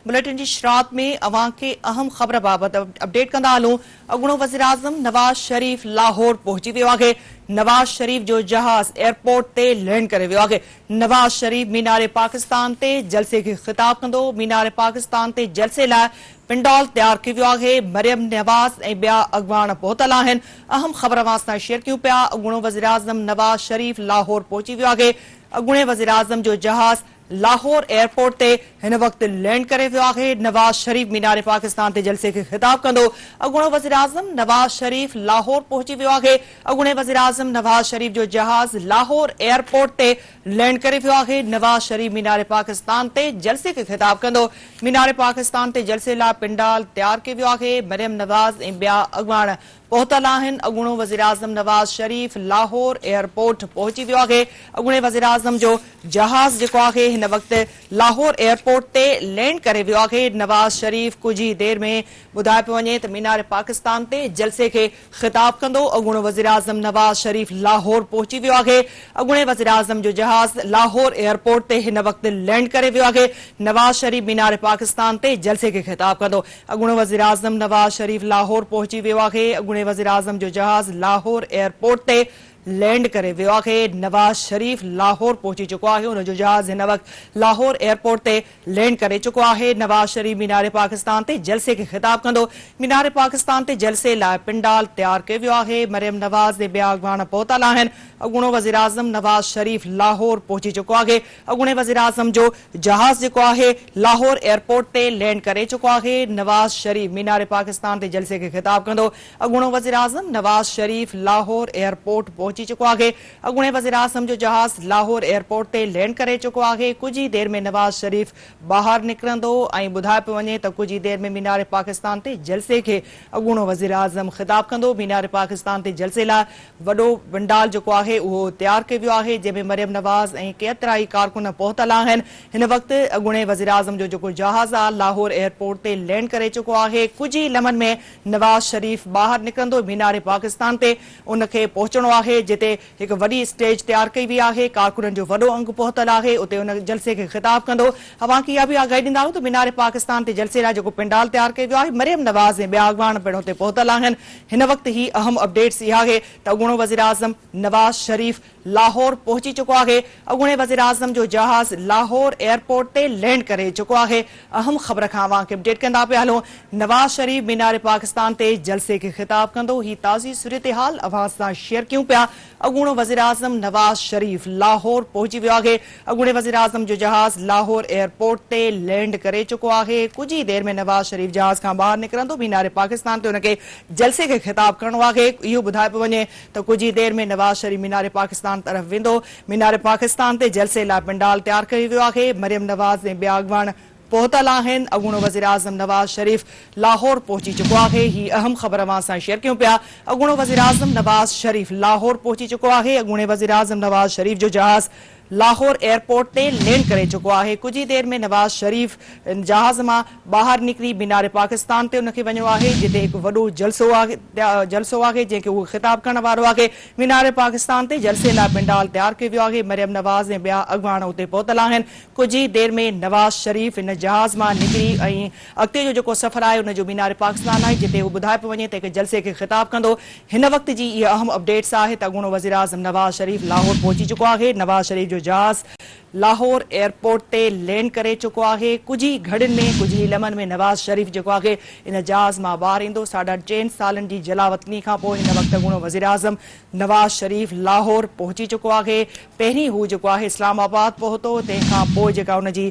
Bulletin की शुरुआत में अवां के अहम खबर बाबत अपडेट कंदा हलूं। अॻूणो वज़ीर आज़म नवाज़ शरीफ लाहौर पहुची वियो आहे। नवाज़ शरीफ जो जहाज़ एयरपोर्ट ते लैंड करे वियो आहे। नवाज़ शरीफ मीनार पाकिस्तान ते जलसे खे ख़िताब कंदो। मीनार पाकिस्तान ते जलसे लाइ पिंडॉल तैयार कयो वियो आहे। मरियम नवाज़ ऐं ॿिया अॻवान पहुतल आहिनि। अहम ख़बर अवां सां शेयर कयूं पिया। अॻूणो वज़ीर आज़म नवाज़ शरीफ लाहौर पहुची वियो आहे। अॻूणे वज़ीर आज़म जो जहाज़ लाहौर एयरपोर्ट ते हिन वक्त लैंड करे वियो आहे। नवाज़ शरीफ मीनार पाकिस्तान ते जलसे खे ख़िताब कंदो। अॻूणो वज़ीर आज़म नवाज़ शरीफ लाहौर पहुची वियो आहे। अॻूणे वज़ीर आज़म नवाज़ शरीफ जो जहाज़ लाहौर एयरपोर्ट ते लैंड करे वियो आहे। नवाज़ शरीफ मीनार पाकिस्तान ते जलसे खे ख़िताब कंदो। मीनार पाकिस्तान ते जलसे लाइ पिंडाल तैयार कयो वियो आहे। मरियम नवाज़ ऐं ॿिया अॻवान पहुतल आहिनि। अॻूणो वज़ीर आज़म नवाज़ शरीफ लाहौर एयरपोर्ट पहुची वियो आहे। अॻूणे वज़ीर आज़म जो जहाज़ जेको आहे हिन वक्त लाहौर एयरपोर्ट ते लैंड करे वियो आहे। नवाज़ शरीफ कुछ ही देर में ॿुधाए पियो वञे त मीनार पाकिस्तान ते जलसे खे ख़िताब कंदो। अॻूणो वज़ीर आज़म नवाज़ शरीफ लाहौर पहुची वियो आहे। अॻूणे वज़ीर आज़म जो जहाज़ लाहौर एयरपोर्ट ते हिन वक्त लैंड करे वियो आहे। नवाज़ शरीफ मीनार पाकिस्तान ते जलसे खे ख़िताब कंदो। अॻूणो वज़ीर आज़म नवाज़ शरीफ लाहौर पहुची वियो आहे। अॻूणे वज़ीर आज़म जो जहाज़ लाहौर एयरपोर्ट ते लैंड करे वियो आहे। नवाज़ शरीफ लाहौर पहुची चुको आहे। उन जो जहाज़ हिन वक्त लाहौर एयरपोर्ट ते लैंड करे चुको आहे। नवाज़ शरीफ मीनार पाकिस्तान ते जलसे खे ख़िताब कंदो। मीनार पाकिस्तान ते जलसे लाइ पिंडाल तैयार कयो वियो आहे। मरियम नवाज़ ऐं ॿिया अॻवान पहुतल आहिनि। अॻूणो वज़ीर आज़म नवाज़ शरीफ लाहौर पहुची चुको आहे। अॻूणे वज़ीर आज़म जो जहाज़ जेको आहे लाहौर एयरपोर्ट ते लैंड करे चुको आहे। नवाज़ शरीफ मीनार पाकिस्तान ते जलसे खे ख़िताब कंदो। अॻूणो वज़ीर आज़म नवाज़ शरीफ लाहौर एयरपोर्ट पहुची चुको आहे। अॻूणे वज़ीर आज़म जो जहाज़ लाहौर एयरपोर्ट ते लैंड करे चुको आहे। कुछ ही देर में नवाज़ शरीफ ॿाहिरि निकिरंदो ऐं ॿुधाए पियो वञे त कुछ ही देर में मीनार पाकिस्तान ते जलसे खे अॻूणो वज़ीर आज़म ख़िताब कंदो। मीनार पाकिस्तान ते जलसे लाइ वॾो पंडाल जेको आहे उहो तैयार कयो वियो आहे, जंहिंमें मरियम नवाज़ ऐं केतिरा ई कारकुन पहुतल आहिनि। हिन वक्त अॻूणे वज़ीर आज़म जो जेको जहाज़ आहे लाहौर एयरपोर्ट ते लैंड करे चुको आहे। कुछ ही लम्हनि में नवाज़ शरीफ ॿाहिरि निकिरंदो मीनार पाकिस्तान ते। उनखे पहुचणो आहे जिते हिकु वॾी स्टेज तैयार कई वई आहे। कारकुननि जो वॾो अंग पहुतल आहे। उते उन जलसे खे ख़िताब कंदो। अवां खे इहा बि आगाही ॾींदा आहियूं त मीनार पाकिस्तान ते जलसे लाइ जेको पिंडाल तैयार कयो वियो आहे मरियम नवाज़ ऐं ॿिया अॻवान पिणु हुते पहुतल आहिनि। हिन वक्त ही अहम अपडेट्स इहा आहे त अॻूणो वज़ीर आज़म नवाज़ शरीफ लाहौर पहुची चुको आहे। अॻूणे वज़ीर आज़म जो जहाज़ लाहौर एयरपोर्ट ते लैंड करे चुको आहे। अहम ख़बर खां अवां खे अपडेट कंदा पिया हलूं। नवाज़ शरीफ मीनार पाकिस्तान ते जलसे खे ख़िताब कंदो। ही ताज़ी सूरत-ए-हाल अवां सां शेयर कयूं पिया। अॻूणो वज़ीर आज़म नवाज़ शरीफ लाहौर पहुची वियो आहे। अॻूणे वज़ीर आज़म जो जहाज़ लाहौर एयरपोर्ट ते लैंड करे चुको आहे। कुछ ही देर में नवाज़ शरीफ जहाज़ खां ॿाहिरि निकिरंदो। मीनार पाकिस्तान ते उनखे जलसे खे ख़िताब करणो आहे। इहो ॿुधाए पियो वञे त कुछ ही देर में नवाज़ शरीफ मीनार पाकिस्तान तरफ़ वेंदो। मीनार पाकिस्तान ते जलसे लाइ पिंडाल तैयार कयो वियो आहे। मरियम नवाज़ ऐं ॿिया अॻवान पहुतल आहिनि। अॻूणो वज़ीर आज़म नवाज़ शरीफ लाहौर पहुची चुको आहे। ही अहम ख़बर अवां सां शेयर कयूं पिया। अॻूणो वज़ीर आज़म नवाज़ शरीफ लाहौर पहुची चुको आहे। अॻूणे वज़ीर आज़म नवाज़ शरीफ जो जहाज़ लाहौर एयरपोर्ट ते लैंड करे चुको आहे। कुछ ही देर में नवाज़ शरीफ जहाज़ मां ॿाहिरि निकिरी मीनार पाकिस्तान ते उनखे वञिणो आहे जिते हिकु वॾो जलसो आहे जंहिंखे उहो ख़िताब करण वारो आहे। मीनार पाकिस्तान ते जलसे लाइ पिंडाल तैयार कयो वियो आहे। मरियम नवाज़ ऐं ॿिया अॻवान उते पहुतल आहिनि। कुछ ही देर में नवाज़ शरीफ इन जहाज़ मां निकिरी ऐं अॻिते जो जेको सफ़र आहे उनजो मीनार पाकिस्तान आहे जिते उहो ॿुधाए पियो वञे त हिकु जलसे खे ख़िताब कंदो। हिन वक्त जी इहा अहम अपडेट्स आहे त अॻूणो वज़ीर आज़म नवाज़ शरीफ लाहौर पहुची चुको आहे। नवाज़ शरीफ जो जहाज़ लाहौर एयरपोर्ट ते लैंड करे चुको आहे। कुछ ही घड़ियुनि में कुछ ही लम्हनि में नवाज़ शरीफ जेको आहे इन जहाज़ मां ॿाहिरि ईंदो। 4.5 सालनि जी जलावतनी खां पोइ हिन वक्त अॻूणो वज़ीर आज़म नवाज़ शरीफ लाहौर पहुची चुको आहे। पहिरीं हू जेको आहे इस्लामाबाद पहुतो, तंहिंखां पोइ जेका हुनजी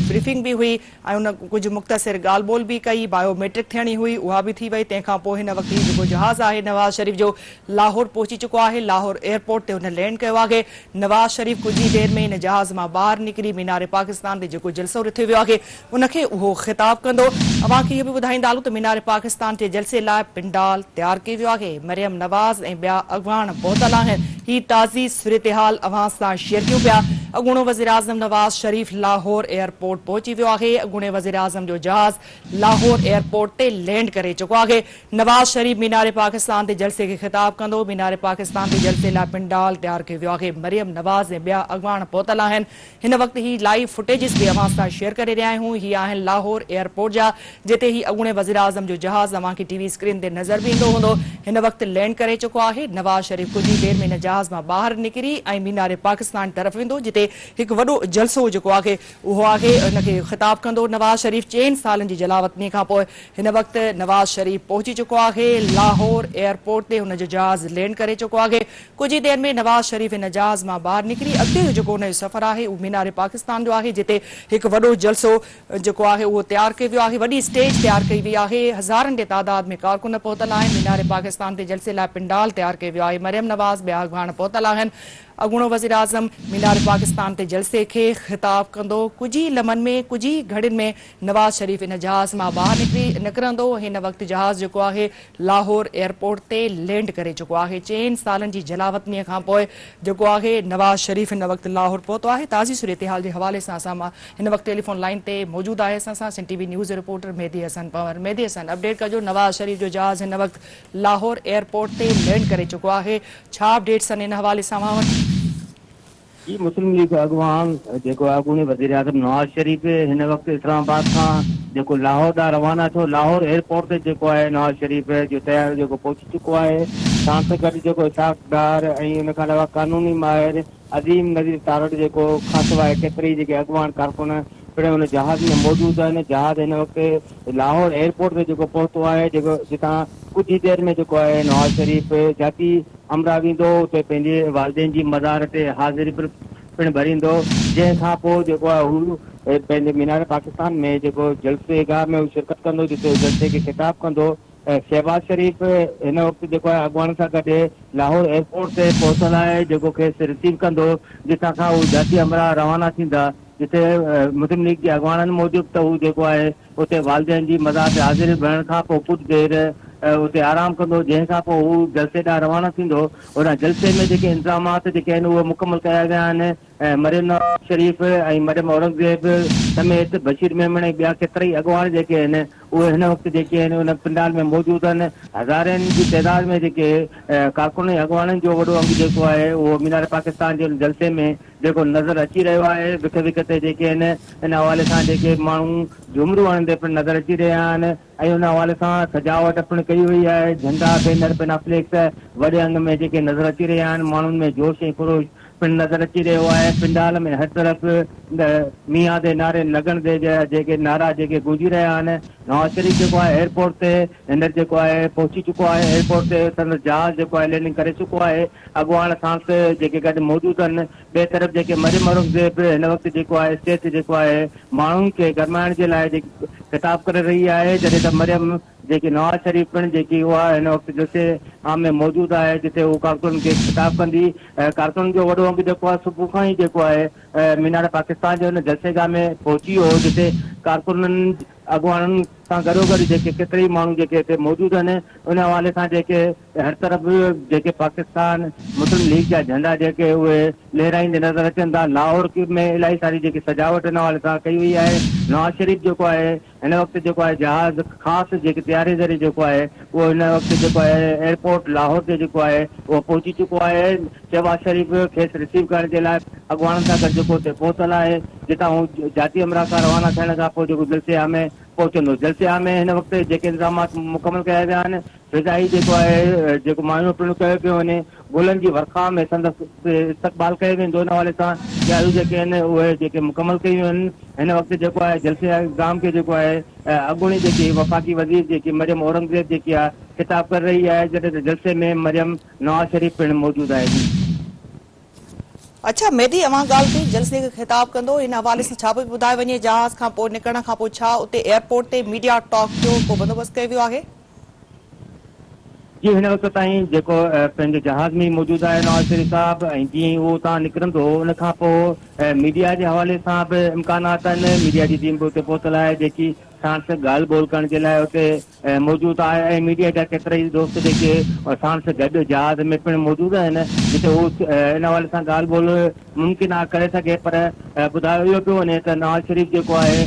ब्रीफिंग बि हुई ऐं उन कुझु मुख़्तसिर ॻाल्हि ॿोल बि कई। बायोमेट्रिक थियणी हुई, उहा बि थी वई। तंहिंखां पोइ हिन वक्त जेको जहाज़ आहे नवाज़ शरीफ जो लाहौर पहुची चुको आहे। लाहौर एयरपोर्ट ते हुन लैंड कयो आहे। नवाज़ शरीफ कुछ ही देर में इन जहाज़ मां ॿाहिरि निकिरी मीनार पाकिस्तान ते जेको जलसो रिथियो वियो आहे उनखे उहो ख़िताब कंदो। अवां खे इहो बि ॿुधाईंदा हलूं त मीनार पाकिस्तान ते जलसे लाइ पिंडाल तैयार कयो वियो आहे। मरियम नवाज़ ऐं ॿिया अॻवान पहुतल आहिनि। ही ताज़ी सूरत-ए-हाल अवां सां शेयर कयूं पिया। अॻूणो वज़ीर आज़म नवाज़ शरीफ़ लाहौर एयरपोर्ट पहुची वियो आहे। अॻूणे वज़ीर आज़म जो जहाज़ लाहौर एयरपोर्ट ते लैंड करे चुको आहे। नवाज़ शरीफ़ मीनार पाकिस्तान ते जलसे खे ख़िताब कंदो। मीनार पाकिस्तान ते जलसे लाइ पिंडाल तैयार कयो वियो आहे। मरियम नवाज़ ऐं ॿिया अॻवान पहुतल आहिनि। हिन वक़्तु ही लाइव फुटेजिस भी अवां सां शेयर करे रहिया आहियूं। ही आहिनि लाहौर एयरपोर्ट जा, जिते ही अॻूणे वज़ीर आज़म जो जहाज़ अवांखे टीवी स्क्रीन ते नज़र भी ईंदो हूंदो। हिन वक़्तु लैंड करे चुको आहे। नवाज़ शरीफ़ कुछ ही देर में हिन जहाज़ मां ॿाहिरि निकिरी ऐं मीनार पाकिस्तान तरफ़ वेंदो, जिते हिकु वॾो जलसो जेको आहे उहो आहे हुनखे ख़िताब कंदो नवाज़ शरीफ़। 4 सालनि जी जलावतनी खां पोइ हिन वक़्तु नवाज़ शरीफ़ पहुची चुको आहे। लाहौर एयरपोर्ट ते हुनजो जहाज़ लैंड करे चुको आहे। कुछ ही देर में नवाज़ शरीफ़ हिन जहाज़ मां ॿाहिरि निकिरी अॻिते जेको हुनजो सफ़र आहे उहो मीनार पाकिस्तान जो आहे, जिते हिकु वॾो जलसो जेको आहे उहो तैयार कयो वियो आहे। वॾी स्टेज तैयार कई वई आहे। हज़ारनि जे तादाद में कारकुन पहुतल आहिनि। मीनार पाकिस्तान ते जलसे लाइ पिंडाल तैयार कयो वियो आहे। मरियम नवाज़ ॿिया अॻवान पहुतल आहिनि। अॻूणो वज़ीर आज़म मीनार पाकिस्तान ते जलसे खे ख़िताब कंदो। कुछ ही लम्हनि में कुछ ही घड़ियुनि में नवाज़ शरीफ़ हिन जहाज़ मां ॿाहिरि निकिरंदो। हिन वक़्तु जहाज़ जेको आहे लाहौर एयरपोर्ट ते लैंड करे चुको आहे। 4 सालनि जी जलावतनीअ खां पोइ जेको आहे नवाज़ शरीफ़ हिन वक़्तु लाहौर पहुतो आहे। ताज़ी सूरत हाल जे हवाले सां असां हिन वक़्तु टेलीफोन लाइन ते मौजूदु आहे असां सां सिंध टीवी न्यूज़ रिपोर्टर मेहदी हसन पंवर। मेहदी हसन, अपडेट कजो। नवाज़ शरीफ़ जो जहाज़ हिन वक़्तु लाहौर एयरपोर्ट ते लैंड करे चुको आहे। छा अपडेट्स आहिनि हिन हवाले सां अवां वटि? जी, मुस्लिम लीग अॻवान जेको अॻूणे वज़ीर आज़म नवाज़ शरीफ़ हिन वक़्तु इस्लामाबाद खां जेको लाहौर ॾांहुं रवाना थियो। लाहौर एयरपोर्ट ते जेको आहे नवाज़ शरीफ़ जो तयार जेको पहुची चुको आहे। सां गॾु जेको इसाक़दार ऐं हुन खां अलावा कानूनी माहिर अज़ीम नज़ीर तारड़ जेको ख़ासो आहे। केतिरी जेके अॻवान कारकुन पिण हुन जहाज़ में मौजूदु आहिनि। जहाज़ हिन वक़्तु लाहौर एयरपोर्ट ते जेको पहुतो आहे, जेको जितां कुछ ही देर में जेको आहे नवाज़ शरीफ़ जाती अमरा वेंदो, उते पंहिंजे वालदेन जी मज़ार ते हाज़िरी पिण भरींदो। जंहिंखां पोइ जेको आहे हू पंहिंजे मीनार पाकिस्तान में जेको जलसे गाह में शिरकत कंदो, जिते जलसे खे ख़िताब कंदो। शहबाज शरीफ़ हिन वक़्तु जेको आहे अॻवान सां गॾु लाहौर एयरपोर्ट ते पहुतल आहे, जेको खेसि रिसीव कंदो, जितां खां हू जाती अमरा रवाना थींदा। जिते मुस्लिम लीग जे अॻवाननि मूजिबि त हू जेको आहे उते वालदेन जी मज़ार ते हाज़िरी भरण खां पोइ कुझु देरि उते आराम कंदो, जंहिंखां पोइ हू जलसे ॾांहुं रवाना थींदो। उन जलसे में जेके इंतज़ामात जेके आहिनि उहे मुकमल कया विया आहिनि। मरियम नवाज़ शरीफ़ ऐं मरियम औरंगज़ेब समेत बशीर मेमण ऐं ॿिया केतिरई अॻवान जेके आहिनि उहे हिन वक़्तु जेके आहिनि उन पिंडाल में मौजूदु आहिनि। हज़ारनि जी तइदाद में जेके कारकुन अॻवाननि जो वॾो अंग जेको आहे उहो मीनार पाकिस्तान जे जलसे में जेको नज़र अची रहियो आहे। विक विक ते जेके आहिनि हिन हवाले सां जेके माण्हू झूमरूं हणंदे पिण नज़र अची रहिया आहिनि ऐं हुन हवाले सां सजावट पिण कई वई आहे। झंडा बैनर पिण फ्लेक्स वॾे अंग में जेके नज़र अची रहिया आहिनि। माण्हुनि में जोश ऐं ख़ुरोश पिण नज़र अची रहियो आहे। पिंडाल में हर तरफ़ मीआं दे नारे लगन दे जेके नारा जेके गूंजी रहिया आहिनि। नवाज़ शरीफ़ जेको आहे एयरपोर्ट ते हींअर जेको आहे पहुची चुको आहे। एयरपोर्ट ते संदसि जहाज़ जेको आहे लैंडिंग करे चुको आहे। अॻवान सां जेके गॾु मौजूदु आहिनि। ॿिए तरफ़ जेके मरियम औरंगज़ेब हिन वक़्तु जेको आहे स्टेज ते जेको आहे माण्हुनि खे गरमाइण जे लाइ जेकी ख़िताब करे रही आहे, जॾहिं त मरियम जेकी नवाज़ शरीफ़ पिण जेकी उहा हिन वक़्तु जलसे आम में मौजूदु आहे, जिते उहो कारकुन खे ख़िताब कंदी। कारकुन जो वॾो अंग जेको आहे सुबुह खां ई जेको आहे मीनार पाकिस्तान जो हिन जलसेगाह में पहुची वियो, जिते कारकुननि अॻवाननि सां गॾोगॾु जेके केतिरई माण्हू जेके हिते मौजूदु आहिनि। उन हवाले सां जेके हर तरफ़ जेके पाकिस्तान मुस्लिम लीग जा झंडा जेके उहे लहराईंदे नज़र अचनि था। लाहौर में इलाही सारी जेकी सजावट हिन हवाले सां कई वई आहे। नवाज़ शरीफ़ जेको आहे हिन वक़्तु जेको आहे जहाज़ ख़ासि जेके तयारी ज़रिए जेको आहे उहो हिन वक़्तु जेको आहे एयरपोर्ट लाहौर ते जेको आहे उहो पहुची चुको आहे। शहबाज शरीफ़ खेसि रिसीव करण जे लाइ अॻवाननि सां गॾु जेको हुते पहुतल आहे, जितां हू जाती अमरा खां रवाना थियण खां पोइ जेको जलसिया में पहुचंदो। जलसिया में हिन वक़्तु जेके इंतज़ामात मुकमल कया विया आहिनि। फिज़ाई जेको आहे जेको माण्हू पिणु कयो पियो वञे। गुलनि जी वर्खा में संदसि इस्तक़बाल कयो वेंदो। हिन हवाले सां ॻाल्हियूं जेके आहिनि उहे जेके मुकमल कयूं आहिनि। हिन वक़्तु जेको आहे जलसे गाम खे जेको आहे अॻूणी जेकी वफ़ाक़ी वज़ीर जेकी मरियम औरंगज़ेब जेकी आहे ख़िताब करे रही आहे, जॾहिं त जलसे में मरियम नवाज़ शरीफ़ पिणु मौजूदु आहे। अच्छा मेहदी, अवां ॻाल्हि कई जलसे खे ख़िताब कंदो, हिन हवाले सां छा पियो ॿुधाए वञे? जहाज़ खां पोइ निकिरण खां पोइ छा उते एयरपोर्ट ते मीडिया टॉक जो को बंदोबस्तु कयो वियो आहे? जी, हिन वक़्तु ताईं जेको पंहिंजे जहाज़ में मौजूदु आहे नवाज़ शरीफ़ साहिबु, ऐं जीअं उहो उतां निकिरंदो उन खां पोइ मीडिया जे हवाले सां बि इम्कानात आहिनि। मीडिया जी टीम बि उते पहुतल आहे, जेकी साण सां ॻाल्हि ॿोल करण जे लाइ हुते मौजूदु आहे ऐं मीडिया जा केतिरा ई दोस्त जेके साण सां गॾु जहाज़ में पिणु मौजूदु आहिनि जिते हू इन हवाले सां ॻाल्हि ॿोल मुमकिन आहे करे सघे पर ॿुधायो इहो पियो वञे त नवाज़ शरीफ़ जेको आहे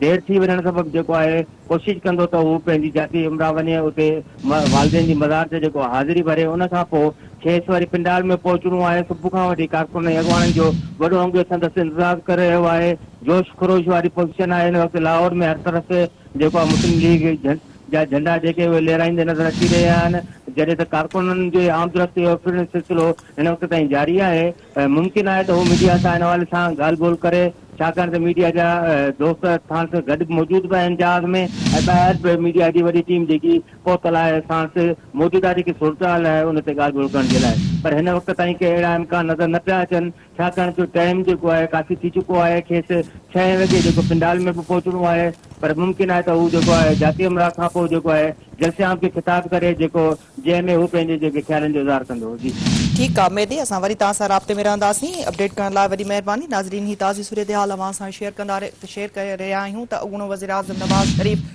देरि थी वञण सबबु जेको आहे कोशिशि कंदो त हू पंहिंजी जाती उमरा वञे उते वालदेन जी मज़ार ते जेको हाज़िरी भरे उन खां पोइ खेसि वरी पिंडाल में पहुचणो आहे। सुबुह खां वठी कारकुन ऐं अॻवाननि जो वॾो अंग संदसि इंतज़ारु करे रहियो आहे। जोश खरोश वारी पोज़ीशन आहे हिन वक़्तु लाहौर में हर तरफ़ जेको आहे मुस्लिम लीग जा झंडा जेके उहे लहिराईंदे नज़र अची रहिया आहिनि जॾहिं त कारकुननि जे आमदरफ़्त जो पिणु सिलसिलो हिन वक़्तु ताईं जारी आहे। मुमकिन आहे त हू मीडिया सां हिन हवाले सां ॻाल्हि ॿोल करे छाकाणि त मीडिया जा दोस्त साण सां गॾु मौजूदु बि आहिनि जहाज़ में ऐं ॿाहिरि बि मीडिया जी वॾी टीम जेकी पहुतल आहे साण मौजूदा जेकी सूरत आहे उन ते ॻाल्हि ॿोल करण जे लाइ पर हिन वक़्तु ताईं के अहिड़ा इम्कान नज़र न पिया अचनि छाकाणि त टाइम जेको आहे काफ़ी थी चुको आहे। खेसि 6 वॻे जेको पिंडाल में बि पहुचणो आहे पर मुमकिन आहे त हू जेको आहे जाती उमरा खां पोइ जेको आहे जलसियाम खे ख़िताब करे जेको जंहिंमें हू पंहिंजे जेके ख़्यालनि जो इज़हार कंदो। जी ठीकु आहे मेदी, असां वरी तव्हां सां राब्ते में रहंदासीं। अपडेट करण लाइ वॾी महिरबानी। नाज़रीन, ही ताज़ी सूरत हाल अवां सां शेयर करे रहिया आहियूं त अॻूणो वज़ीर आज़म नवाज़ शरीफ़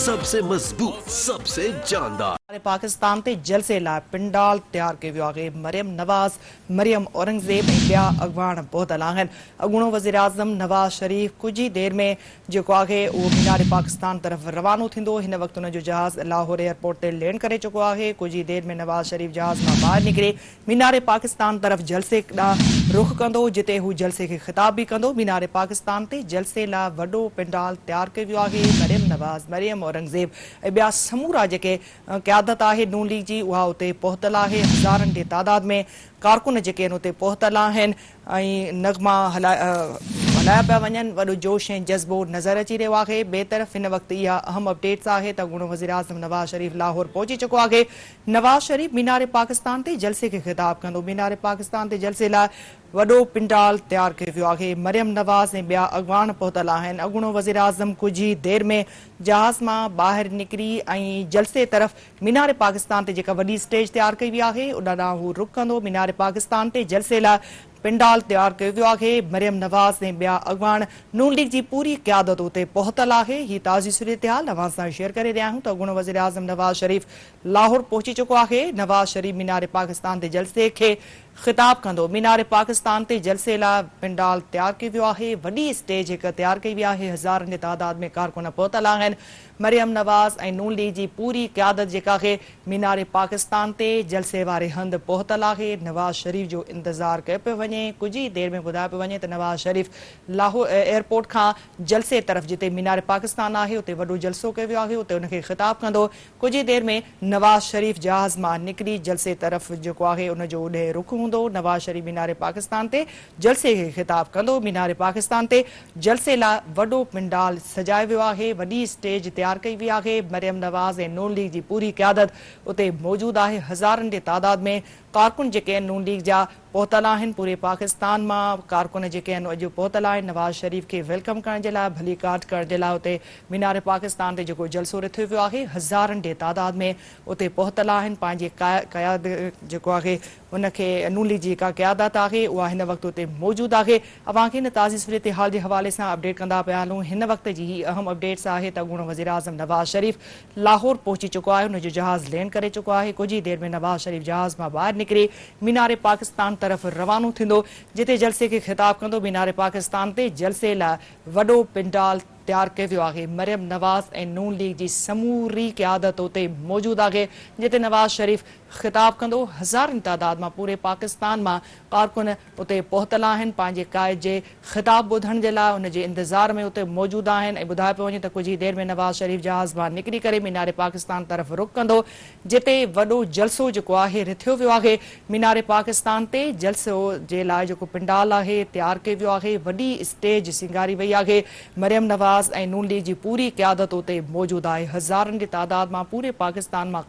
सबसे मजबूत सबसे जानदार पाकिस्तान ते जलसे लाइ पिंडाल तैयार कयो वियो आहे। मरियम नवाज़, मरियम औरंगज़ेब ऐं ॿिया अॻवान पहुतल आहिनि। अॻूणो वज़ीर आज़म नवाज़ शरीफ़ कुझु ई देरि में जेको आहे उहो मीनार पाकिस्तान तरफ़ रवानो थींदो। हिन वक़्तु हुनजो जहाज़ लाहौर एयरपोर्ट ते लैंड करे चुको आहे। कुझु ई देरि में नवाज़ शरीफ़ जहाज़ मां ॿाहिरि निकिरे मीनार पाकिस्तान तरफ़ जलसे ॾांहुं रुख कंदो जिते हू जलसे खे ख़िताब बि कंदो। मीनार पाकिस्तान ते जलसे लाइ वॾो पिंडाल तैयार कयो वियो आहे। मरियम नवाज़, मरियम औरंगज़ेब ऐं ॿिया समूरा जेके क़यादत आहे नून लीग जी उहा उते पहुतल आहे। हज़ारनि जे तादाद में कारकुन जेके आहिनि उते पहुतल आहिनि ऐं नगमा हलाया पिया वञनि। वॾो जोश ऐं जज़्बो नज़र अची रहियो आहे। ॿिए तरफ़ हिन वक़्तु इहा अहम अपडेट्स आहे त अॻूणो वज़ीर आज़म नवाज़ शरीफ़ लाहौर पहुची चुको आहे। नवाज़ शरीफ़ मीनार पाकिस्तान ते जलसे खे ख़िताब कंदो। मीनार पाकिस्तान ते जलसे लाइ वॾो पिंडाल तैयार कयो वियो आहे। मरियम नवाज़ ऐं ॿिया अॻवान पहुतल आहिनि। अॻूणो वज़ीर आज़म कुझु ई देरि में जहाज़ मां ॿाहिरि निकिरी ऐं जलसे तरफ़ मीनार पाकिस्तान ते जेका वॾी स्टेज तैयार कई वई आहे उन ॾांहुं हू रुख कंदो। मीनार पाकिस्तान ते जलसे लाइ पिंडाल तैयार कयो वियो आहे। मरियम नवाज़ ऐं ॿिया अॻवान नून लीग जी पूरी क़यादत उते पहुतल आहे। ही ताज़ी सूरत हाल अवां सां शेयर करे रहिया आहियूं त अॻूणो वज़ीर आज़म नवाज़ शरीफ़ लाहौर पहुची चुको आहे। नवाज़ शरीफ़ मीनार पाकिस्तान ते जलसे खे ख़िताब कंदो। मीनार पाकिस्तान ते जलसे लाइ पिंडाल तैयार कयो वियो आहे। वॾी स्टेज हिकु तैयार कई वई आहे। हज़ारनि जे तादाद में कारकुन पहुतल आहिनि। मरियम नवाज़ ऐं नून लीग जी पूरी क़यादत जेका आहे मीनार पाकिस्तान ते जलसे वारे हंधि पहुतल आहे। नवाज़ शरीफ़ जो इंतज़ारु कयो पियो वञे। कुझु ई देरि में ॿुधायो पियो वञे त नवाज़ शरीफ़ लाहौर एयरपोर्ट खां जलसे तरफ़ जिते मीनार पाकिस्तान आहे उते वॾो जलसो कयो वियो आहे उते उनखे ख़िताब कंदो। कुझु ई देरि में नवाज़ शरीफ़ जहाज़ मां निकिरी जलसे तरफ़ जेको आहे उनजो ओॾे रुख हूंदो। नवाज़ शरीफ़ मीनार पाकिस्तान ते जलसे खे ख़िताब कंदो। मीनार पाकिस्तान ते जलसे लाइ वॾो पिंडाल सजायो वियो आहे। वॾी स्टेज तैयार कई वई आहे। मरियम नवाज़ ऐं नून लीग जी पूरी क़यादत उते मौजूदु आहे। हज़ारनि जे तादाद में कारकुन जेके आहिनि नून लीग जा पहुतल आहिनि। पूरे पाकिस्तान मां कारकुन जेके आहिनि अॼु पहुतल आहिनि नवाज़ शरीफ़ खे वेलकम करण जे लाइ, भली काट करण जे लाइ उते मीनार पाकिस्तान ते जेको जलसो रथियो वियो आहे हज़ारनि जे तादाद में उते पहुतल आहिनि। पंहिंजे क़यादत जेको आहे उनखे नून लीग जी जेका क़यादत आहे उहा हिन वक़्तु उते मौजूदु आहे। अवां खे हिन ताज़ी सूरत हाल जे हवाले सां अपडेट कंदा पिया हलूं। हिन वक़्त जी ही अहम अपडेट्स आहे त अॻूणो वज़ीर आज़म नवाज़ शरीफ़ लाहौर पहुची चुको आहे। हुनजो जहाज़ लैंड करे चुको आहे। कुझु ई देरि में नवाज़ शरीफ़ जहाज़ मां ॿाहिरि निकिरी मीनार पाकिस्तान तरफ़ रवानो थींदो जिते जलसे खे ख़िताब कंदो। मीनार पाकिस्तान ते जलसे लाइ वॾो पिंडाल तैयार कयो वियो आहे। मरियम नवाज़ ऐं नून लीग जी समूरी क़यादत उते मौजूदु आहे जिते नवाज़ शरीफ़ ख़िताब कंदो। हज़ारनि तादाद मां पूरे पाकिस्तान मां कारकुन उते पहुतल आहिनि पंहिंजे क़ाइद जे ख़िताब ॿुधण जे लाइ उनजे इंतज़ार में उते मौजूदु आहिनि। ऐं ॿुधायो पियो वञे त कुझु ई देरि में नवाज़ शरीफ़ जहाज़ मां निकिरी करे मीनार पाकिस्तान तरफ़ रुख कंदो जिते वॾो जलसो जेको आहे रिथियो वियो आहे। मीनार पाकिस्तान ते जलसो जे लाइ जेको पिंडाल आहे तैयार कयो वियो आहे। वॾी स्टेज सिंगारी वई आहे। मरियम नवाज़ ऐं नून लीग जी पूरी क़यादत उते मौजूदु आहे। हज़ारनि जी तादाद मां पूरे पाकिस्तान मां